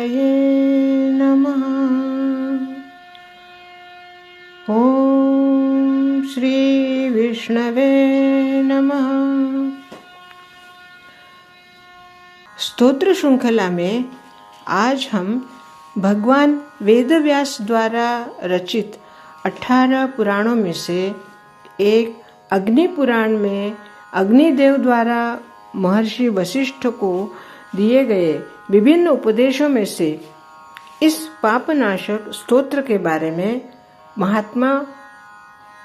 गणपतये नमः। ओम श्री विष्णवे नमः। स्तोत्र श्रृंखला में आज हम भगवान वेदव्यास द्वारा रचित 18 पुराणों में से एक अग्नि पुराण में अग्निदेव द्वारा महर्षि वशिष्ठ को दिए गए विभिन्न उपदेशों में से इस पापनाशक स्तोत्र के बारे में महात्मा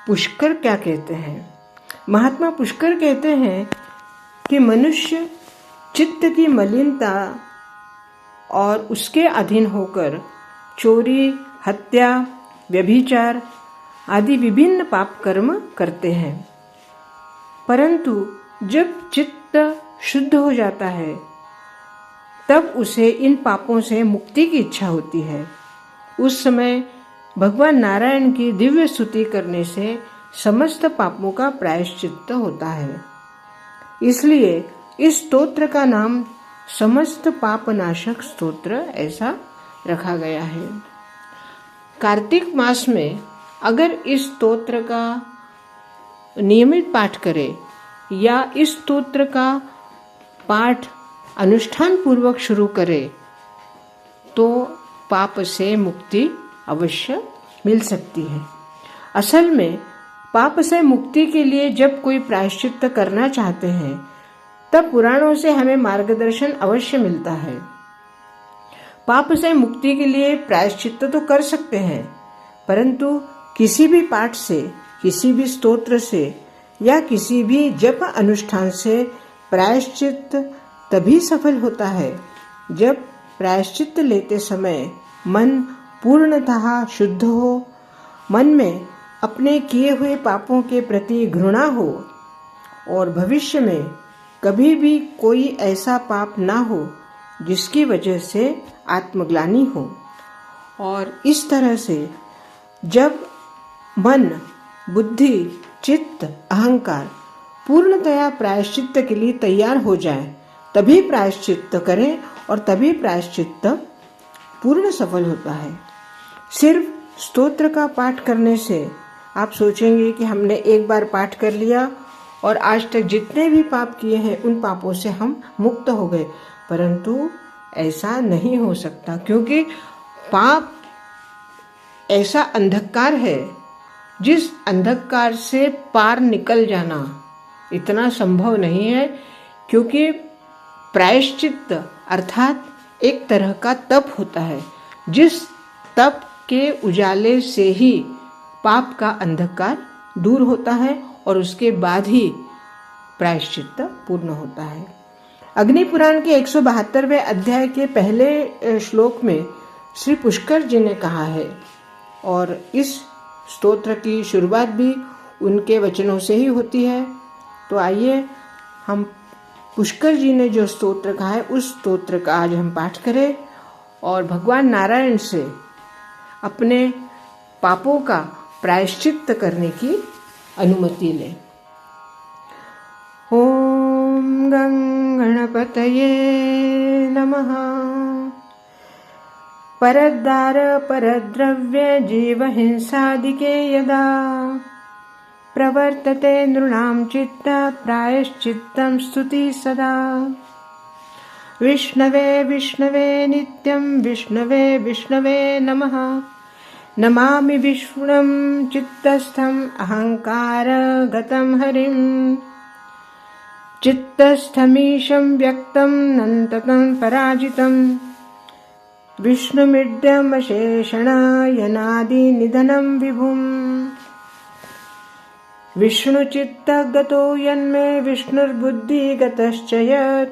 पुष्कर क्या कहते हैं। महात्मा पुष्कर कहते हैं कि मनुष्य चित्त की मलिनता और उसके अधीन होकर चोरी, हत्या, व्यभिचार आदि विभिन्न पाप कर्म करते हैं, परंतु जब चित्त शुद्ध हो जाता है तब उसे इन पापों से मुक्ति की इच्छा होती है। उस समय भगवान नारायण की दिव्य स्तुति करने से समस्त पापों का प्रायश्चित्त होता है। इसलिए इस स्तोत्र का नाम समस्त पापनाशक स्तोत्र ऐसा रखा गया है। कार्तिक मास में अगर इस स्तोत्र का नियमित पाठ करें या इस स्तोत्र का पाठ अनुष्ठान पूर्वक शुरू करें तो पाप से मुक्ति अवश्य मिल सकती है। असल में पाप से मुक्ति के लिए जब कोई प्रायश्चित्त करना चाहते हैं तब पुराणों से हमें मार्गदर्शन अवश्य मिलता है। पाप से मुक्ति के लिए प्रायश्चित्त तो कर सकते हैं, परंतु किसी भी पाठ से, किसी भी स्तोत्र से या किसी भी जप अनुष्ठान से प्रायश्चित्त तभी सफल होता है जब प्रायश्चित्त लेते समय मन पूर्णतः शुद्ध हो, मन में अपने किए हुए पापों के प्रति घृणा हो और भविष्य में कभी भी कोई ऐसा पाप ना हो जिसकी वजह से आत्मग्लानि हो। और इस तरह से जब मन, बुद्धि, चित्त, अहंकार पूर्णतया प्रायश्चित्त के लिए तैयार हो जाए तभी प्रायश्चित्त करें और तभी प्रायश्चित्त पूर्ण सफल होता है। सिर्फ स्तोत्र का पाठ करने से आप सोचेंगे कि हमने एक बार पाठ कर लिया और आज तक जितने भी पाप किए हैं उन पापों से हम मुक्त हो गए, परंतु ऐसा नहीं हो सकता, क्योंकि पाप ऐसा अंधकार है जिस अंधकार से पार निकल जाना इतना संभव नहीं है। क्योंकि प्रायश्चित्त अर्थात एक तरह का तप होता है, जिस तप के उजाले से ही पाप का अंधकार दूर होता है और उसके बाद ही प्रायश्चित्त पूर्ण होता है। अग्नि पुराण के 172वें अध्याय के पहले श्लोक में श्री पुष्कर जी ने कहा है और इस स्तोत्र की शुरुआत भी उनके वचनों से ही होती है। तो आइए हम पुष्कर जी ने जो स्तोत्र कहा है उस स्तोत्र का आज हम पाठ करें और भगवान नारायण से अपने पापों का प्रायश्चित्त करने की अनुमति लें। ओम गणपतये नमः। परद्दार परद्रव्य जीव हिंसादिके यदा प्रवर्तते नृणां चित्त प्रायश्चित्तं स्तुति सदा। विष्णवे विष्णवे नित्यं विष्णवे विष्णवे नमः। नमामि विष्णुं चित्तस्थं अहंकारगतं हरिं। चित्तस्थमीशं व्यक्तं नन्ततं पराजितं। विष्णुमिड्यमशेषणायनादिनिधनं विभुम्। विष्णुचित्तगतो यन्मे विष्णुर्बुद्धिगतश्च यत्।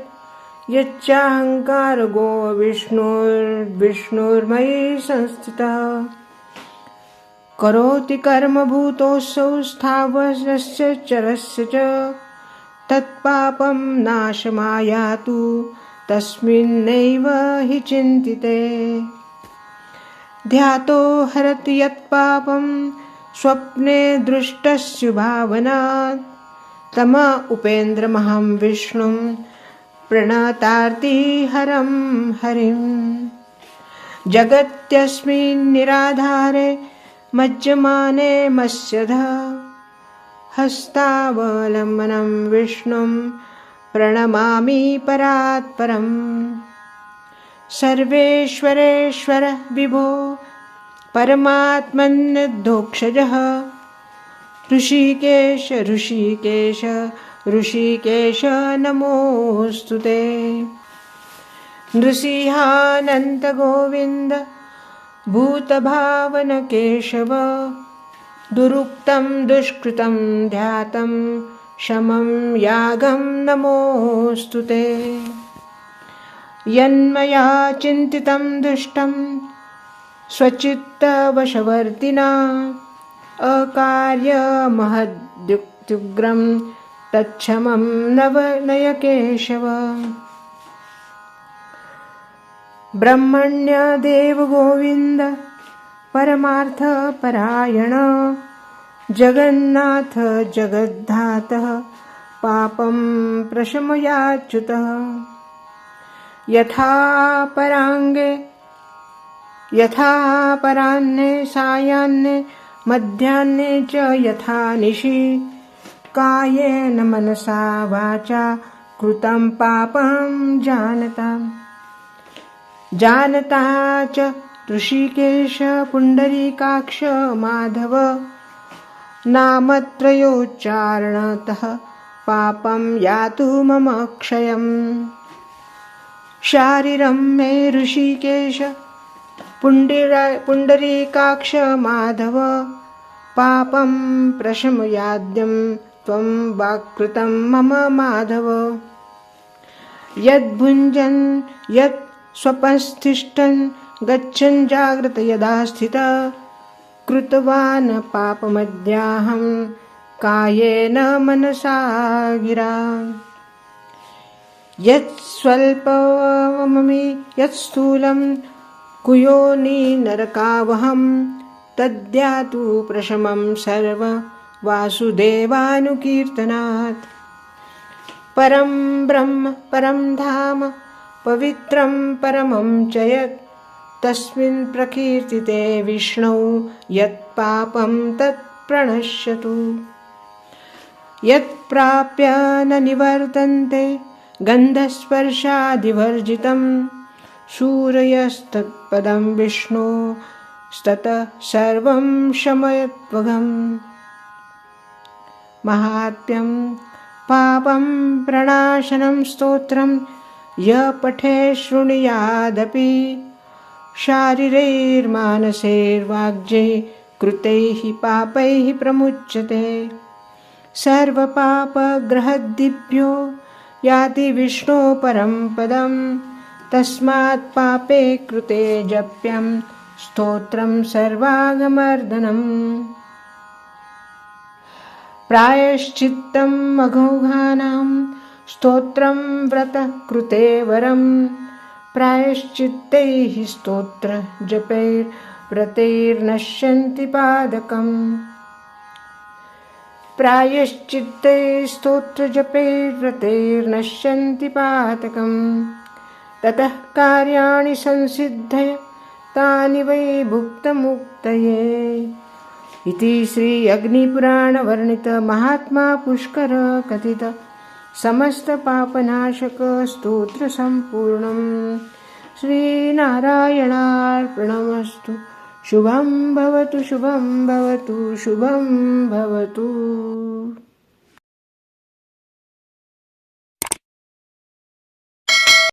यच्चाहंकारगो विष्णुर्विष्णुर्मयि संस्थितः। करोति कर्मभूतोऽसौ स्थावरस्य चरस्य च। तत्पापं नाशमायातु तस्मिन्नैव हि चिन्तिते। ध्यातो हरति यत्पापं स्वप्ने दृष्टस्युभावनात्। तम उपेन्द्रमहं विष्णुं प्रणतार्ति हरं हरिम्। जगत्यस्मिन् निराधारे मज्जमाने मत्स्यधः हस्तावलम्बनं विष्णुं प्रणमामि परात्परम् सर्वेश्वरेश्वर विभो परमात्मन्यद्धोक्षजः ऋषिकेश ऋषिकेश ऋषिकेश नमोऽस्तु ते। नृसिंहानन्त गोविन्द भूतभावन केशव दुरुक्तं दुष्कृतं ध्यातं शमं यागं नमोऽस्तु ते। यन्मया चिन्तितं दुष्टं स्वचित्तवशवर्तिना अकार्यमहद्युक्त्युग्रं तच्छमं नय केशव। ब्रह्मण्य देव गोविन्द परमार्थपरायण जगन्नाथ जगद्धातः पापं प्रशमयाच्युतः। यथा पराह्ने सायाह्ने मध्याह्ने च यथा निशि कायेन मनसा वाचा कृतं पापं जानता च ऋषिकेश पुण्डरीकाक्ष माधव नामत्रयोच्चारणतः पापं यातु मम क्षयम्। शारीरं मे ऋषिकेश पुण्डरीकाक्ष माधव पापं प्रशमयाद्यं त्वं वाक्कृतं मम माधव। यद्भुञ्जन् यत् स्वपंस्तिष्ठन् गच्छन् जाग्रत यदा स्थितः कृतवान् पापमद्याहं कायेन मनसा गिरा। यत् स्वल्पममि यत् स्थूलं कुयोनि नरकावहं तद्यातु प्रशमं सर्व वासुदेवानुकीर्तनात्। परं ब्रह्म परं धाम पवित्रं परमं च यत् तस्मिन् प्रकीर्तिते विष्णौ यत् पापं तत् प्रणश्यतु। यत् प्राप्य न निवर्तन्ते गन्धस्पर्शादिवर्जितं सूरयस्तत्पदं विष्णो स्ततः सर्वं शमयत्वघम्। महात्म्यं पापं प्रणाशनं स्तोत्रं य पठे शृणुयादपि शारीरैर्मानसैर्वाग्यै कृतैः पापैः प्रमुच्यते। सर्वपापग्रहद्दिभ्यो याति विष्णो परं पदं तस्मात् पापे कृते जप्यं स्तोत्रं सर्वागमर्दनम्। प्रायश्चित्तम् अघोघानां स्तोत्रं व्रतः कृते वरं प्रायश्चित्तैः स्तोत्र जपैर्व्रतैर्नश्यन्ति पादकम्। प्रायश्चित्तैः स्तोत्रजपैर्व्रतैर्नश्यन्ति पातकम्। ततः कार्याणि संसिद्धय तानि वै भुक्तमुक्तये। इति श्री अग्निपुराणवर्णित महात्मा पुष्कर कथित समस्त पापनाशक स्तोत्र संपूर्णम्। श्रीनारायणार्पणमस्तु। शुभं भवतु शुभं भवतु शुभं भवतु।